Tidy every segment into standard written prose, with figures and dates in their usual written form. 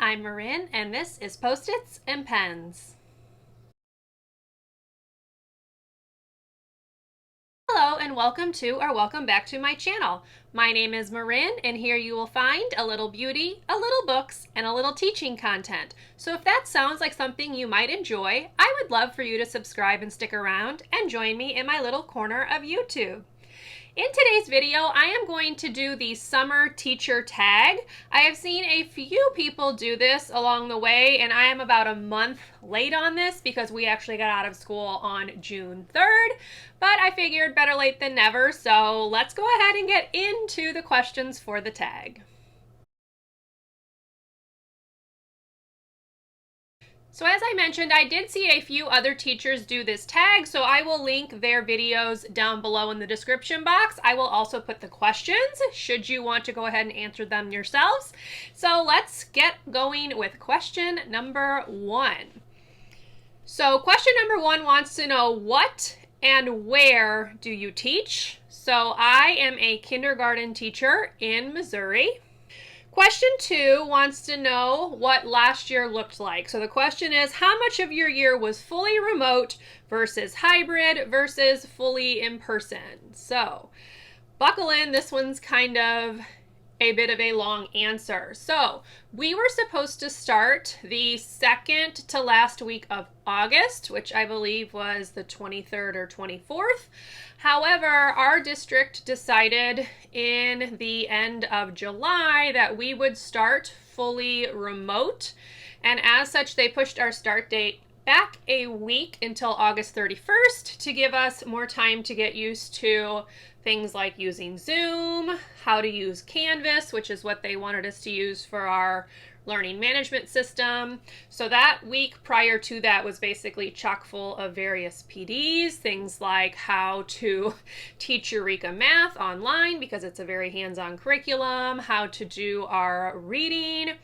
I'm Marin, and this is Post-its and Pens. Hello and welcome back to my channel. My name is Marin, and here you will find a little beauty, a little books, and a little teaching content. So if that sounds like something you might enjoy, I would love for you to subscribe and stick around and join me in my little corner of YouTube. In today's video, I am going to do the summer teacher tag. I have seen a few people do this along the way, and I am about a month late on this because we actually got out of school on June 3rd, but I figured better late than never, so let's go ahead and get into the questions for the tag. So as I mentioned, I did see a few other teachers do this tag, so I will link their videos down below in the description box. I will also put the questions, should you want to go ahead and answer them yourselves. So let's get going with question number 1. So question number 1 wants to know, what and where do you teach? So I am a kindergarten teacher in Missouri. Question 2 wants to know what last year looked like. So the question is, how much of your year was fully remote versus hybrid versus fully in person? So buckle in, this one's kind of a bit of a long answer. So we were supposed to start the second to last week of August, which I believe was the 23rd or 24th. However, our district decided in the end of July that we would start fully remote, and as such they pushed our start date back a week until August 31st to give us more time to get used to things like using Zoom, how to use Canvas, which is what they wanted us to use for our learning management system. So that week prior to that was basically chock full of various PDs, things like how to teach Eureka Math online because it's a very hands-on curriculum, how to do our reading.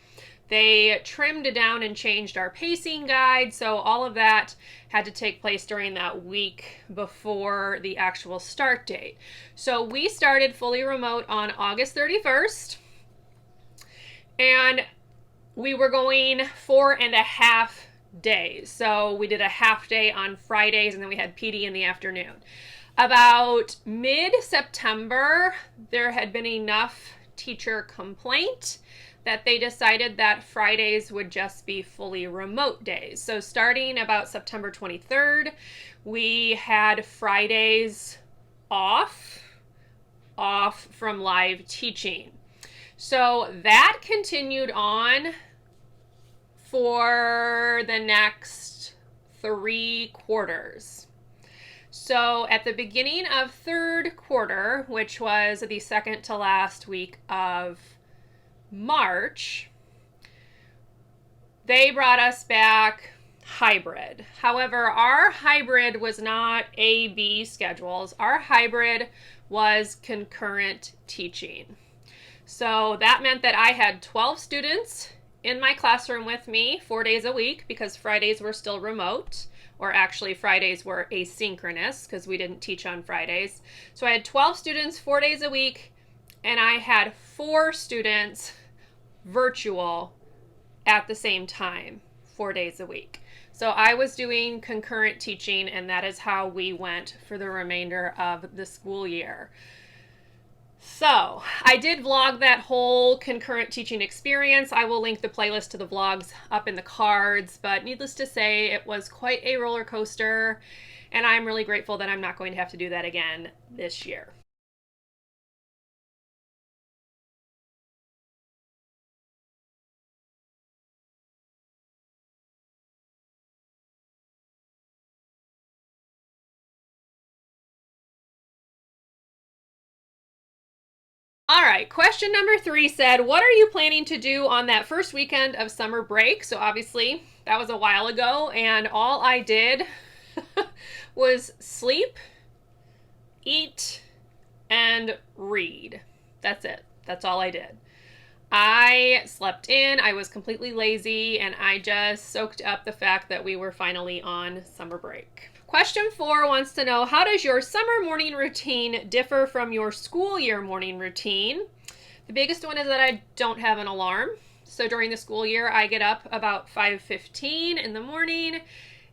They trimmed down and changed our pacing guide, so all of that had to take place during that week before the actual start date. So we started fully remote on August 31st, and we were going 4.5 days. So we did a half day on Fridays, and then we had PD in the afternoon. About mid-September, there had been enough teacher complaint that they decided that Fridays would just be fully remote days. So starting about September 23rd, we had Fridays off from live teaching. So that continued on for the next 3 quarters. So at the beginning of 3rd quarter, which was the second to last week of March, they brought us back hybrid. However, our hybrid was not A-B schedules. Our hybrid was concurrent teaching. So that meant that I had 12 students in my classroom with me 4 days a week because Fridays were still remote, or actually Fridays were asynchronous because we didn't teach on Fridays. So I had 12 students 4 days a week, and I had 4 students virtual at the same time 4 days a week. So I was doing concurrent teaching, and that is how we went for the remainder of the school year. So I did vlog that whole concurrent teaching experience. I will link the playlist to the vlogs up in the cards, but needless to say, it was quite a roller coaster, and I'm really grateful that I'm not going to have to do that again this year. All right, question number 3 said, what are you planning to do on that first weekend of summer break? So obviously that was a while ago, and all I did was sleep, eat, and read. That's it. That's all I did. I slept in, I was completely lazy, and I just soaked up the fact that we were finally on summer break. Question 4 wants to know, how does your summer morning routine differ from your school year morning routine? The biggest one is that I don't have an alarm. So during the school year, I get up about 5:15 in the morning.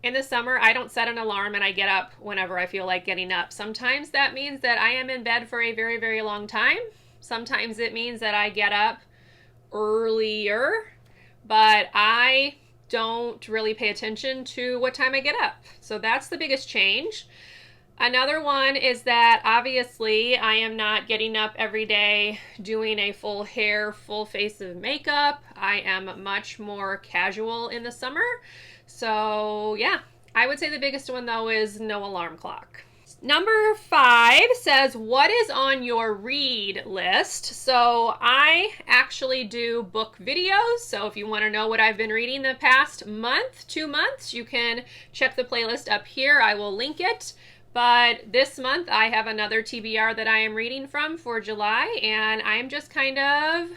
In the summer, I don't set an alarm and I get up whenever I feel like getting up. Sometimes that means that I am in bed for a very, very long time. Sometimes it means that I get up earlier, but I don't really pay attention to what time I get up. So that's the biggest change. Another one is that obviously I am not getting up every day doing a full hair, full face of makeup. I am much more casual in the summer. So yeah, I would say the biggest one though is no alarm clock. Number 5 says, what is on your read list? So I actually do book videos. So if you want to know what I've been reading the past month, 2 months, you can check the playlist up here. I will link it. But this month I have another TBR that I am reading from for July, and I'm just kind of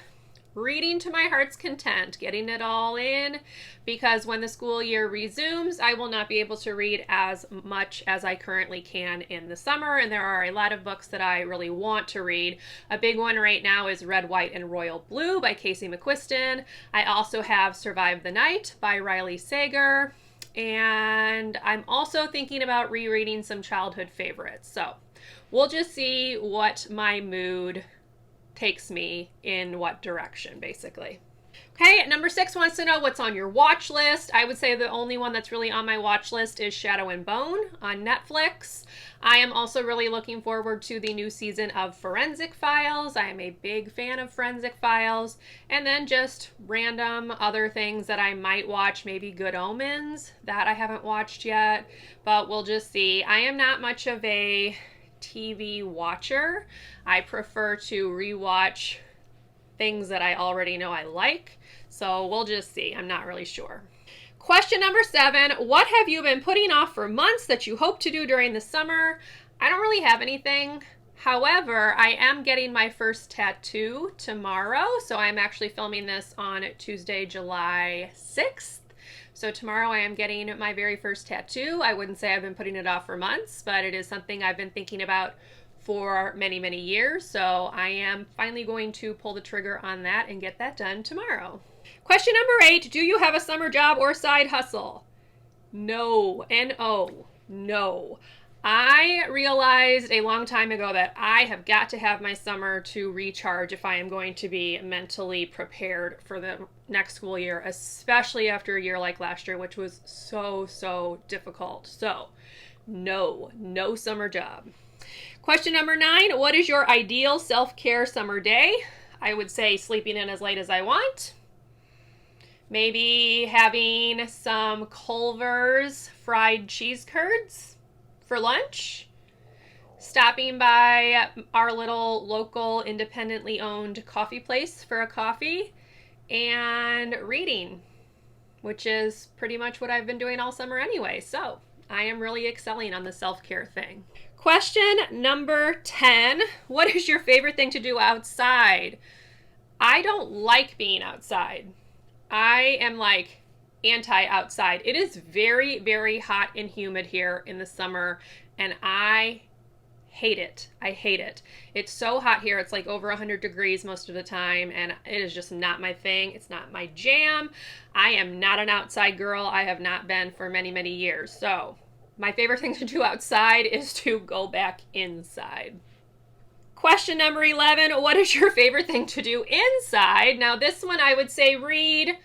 reading to my heart's content, getting it all in, because when the school year resumes, I will not be able to read as much as I currently can in the summer, and there are a lot of books that I really want to read. A big one right now is Red, White, and Royal Blue by Casey McQuiston. I also have Survive the Night by Riley Sager. And I'm also thinking about rereading some childhood favorites. So we'll just see what my mood takes me in what direction, basically. Okay, number 6 wants to know what's on your watch list. I would say the only one that's really on my watch list is Shadow and Bone on Netflix. I am also really looking forward to the new season of Forensic Files. I am a big fan of Forensic Files. And then just random other things that I might watch, maybe Good Omens, that I haven't watched yet, but we'll just see. I am not much of a TV watcher. I prefer to rewatch things that I already know I like. So we'll just see. I'm not really sure. Question number 7, what have you been putting off for months that you hope to do during the summer? I don't really have anything. However, I am getting my first tattoo tomorrow. So I'm actually filming this on Tuesday, July 6th. So tomorrow I am getting my very first tattoo. I wouldn't say I've been putting it off for months, but it is something I've been thinking about for many, many years. So I am finally going to pull the trigger on that and get that done tomorrow. Question number 8, do you have a summer job or side hustle? No, N-O, no. I realized a long time ago that I have got to have my summer to recharge if I am going to be mentally prepared for the next school year, especially after a year like last year, which was so difficult. So no summer job. Question number 9, what is your ideal self-care summer day? I would say sleeping in as late as I want. Maybe having some Culver's fried cheese curds for lunch. Stopping by our little local independently owned coffee place for a coffee. And reading, which is pretty much what I've been doing all summer anyway. So I am really excelling on the self-care thing. Question number 10, what is your favorite thing to do outside? I don't like being outside. I am like anti-outside. It is very hot and humid here in the summer, and I hate it. I hate it. It's so hot here. It's like over 100 degrees most of the time, and it is just not my thing. It's not my jam. I am not an outside girl. I have not been for many years. So my favorite thing to do outside is to go back inside. Question number 11, what is your favorite thing to do inside? Now this one I would say read,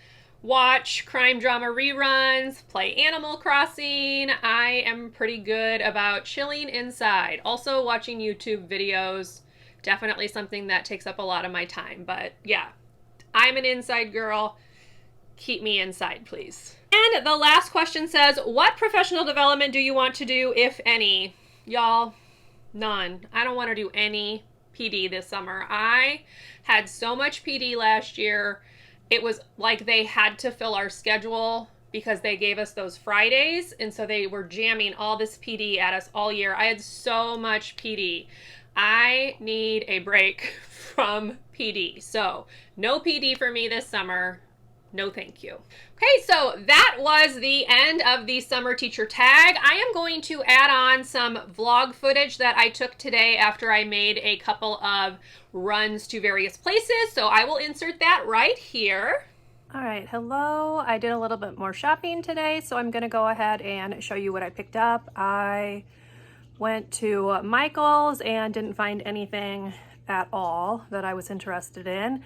watch crime drama reruns, play Animal Crossing. I am pretty good about chilling inside. Also watching YouTube videos, definitely something that takes up a lot of my time. But yeah, I'm an inside girl. Keep me inside, please. And the last question says, what professional development do you want to do, if any? Y'all, none. I don't want to do any PD this summer. I had so much PD last year. It was like they had to fill our schedule because they gave us those Fridays, and so they were jamming all this PD at us all year. I had so much PD. I need a break from PD. So no PD for me this summer. No thank you. Okay, so that was the end of the summer teacher tag. I am going to add on some vlog footage that I took today after I made a couple of runs to various places. So I will insert that right here. All right, hello. I did a little bit more shopping today, so I'm gonna go ahead and show you what I picked up. I went to Michael's and didn't find anything at all that I was interested in.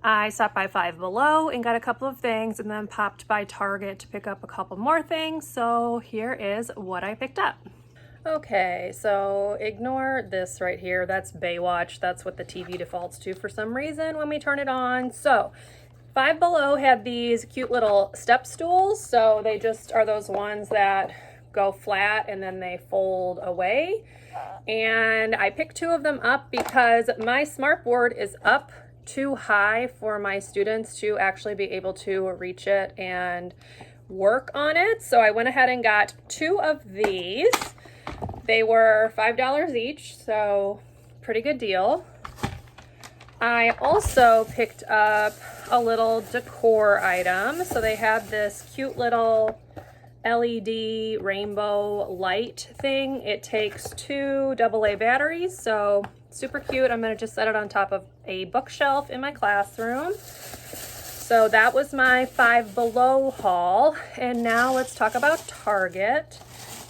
I stopped by Five Below and got a couple of things and then popped by Target to pick up a couple more things. So here is what I picked up. Okay, so ignore this right here. That's Baywatch. That's what the TV defaults to for some reason when we turn it on. So Five Below had these cute little step stools. So they just are those ones that go flat and then they fold away. And I picked two of them up because my smartboard is up too high for my students to actually be able to reach it and work on it. So I went ahead and got two of these. They were $5 each, so pretty good deal. I also picked up a little decor item. So they had this cute little LED rainbow light thing. It takes two AA batteries, so super cute. I'm gonna just set it on top of a bookshelf in my classroom. So that was my Five Below haul. And now let's talk about Target.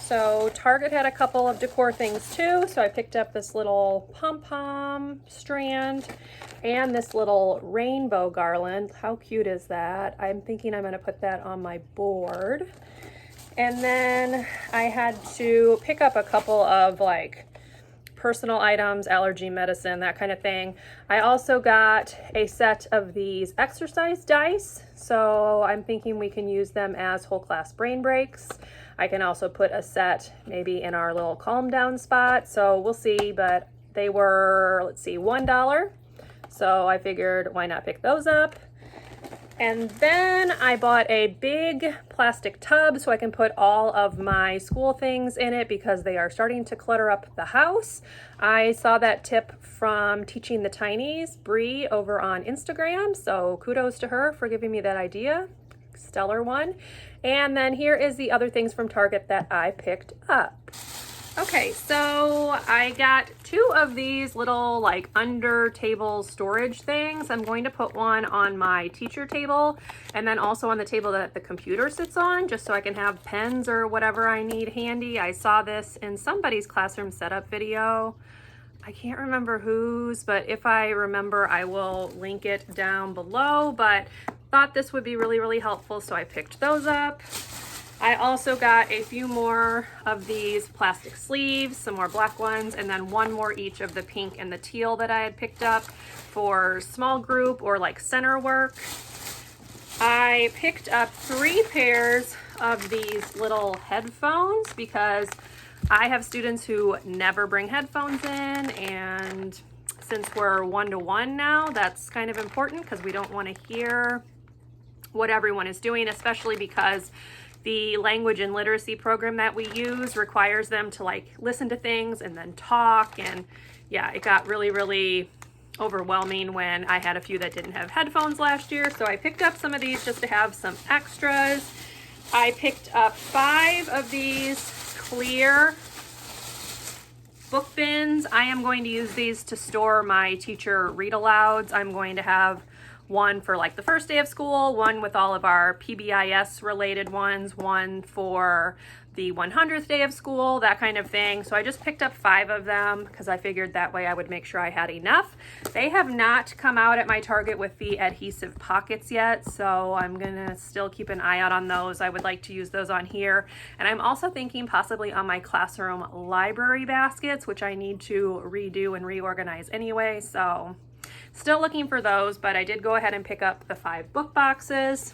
So Target had a couple of decor things too. So I picked up this little pom-pom strand and this little rainbow garland. How cute is that? I'm thinking I'm gonna put that on my board. And then I had to pick up a couple of like personal items, allergy medicine, that kind of thing. I also got a set of these exercise dice. So I'm thinking we can use them as whole class brain breaks. I can also put a set maybe in our little calm down spot. So we'll see, but they were, let's see, $1. So I figured why not pick those up. And then I bought a big plastic tub so I can put all of my school things in it because they are starting to clutter up the house. I saw that tip from Teaching the Tinies, Bree, over on Instagram. So kudos to her for giving me that idea. Stellar one. And then here is the other things from Target that I picked up. Okay, so I got two of these little like under table storage things. I'm going to put one on my teacher table and then also on the table that the computer sits on, just so I can have pens or whatever I need handy. I saw this in somebody's classroom setup video. I can't remember whose, but if I remember, I will link it down below, but thought this would be really, really helpful, so I picked those up. I also got a few more of these plastic sleeves, some more black ones, and then one more each of the pink and the teal that I had picked up for small group or like center work. I picked up 3 pairs of these little headphones because I have students who never bring headphones in, and since we're one-to-one now, that's kind of important because we don't want to hear what everyone is doing, especially because the language and literacy program that we use requires them to like listen to things and then talk. And yeah, it got really, really overwhelming when I had a few that didn't have headphones last year. So I picked up some of these just to have some extras. I picked up 5 of these clear book bins. I am going to use these to store my teacher read alouds. I'm going to have one for like the first day of school, one with all of our PBIS related ones, one for the 100th day of school, that kind of thing. So I just picked up 5 of them because I figured that way I would make sure I had enough. They have not come out at my Target with the adhesive pockets yet, so I'm gonna still keep an eye out on those. I would like to use those on here. And I'm also thinking possibly on my classroom library baskets, which I need to redo and reorganize anyway, so still looking for those, but I did go ahead and pick up the 5 book boxes.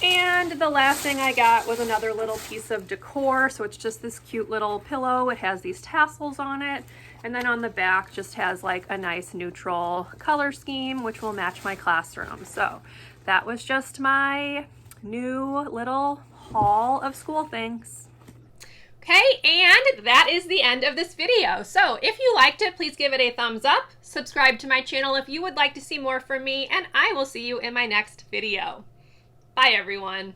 And the last thing I got was another little piece of decor. So it's just this cute little pillow. It has these tassels on it. And then on the back just has like a nice neutral color scheme, which will match my classroom. So that was just my new little haul of school things. Okay, and that is the end of this video. So if you liked it, please give it a thumbs up. Subscribe to my channel if you would like to see more from me, and I will see you in my next video. Bye, everyone.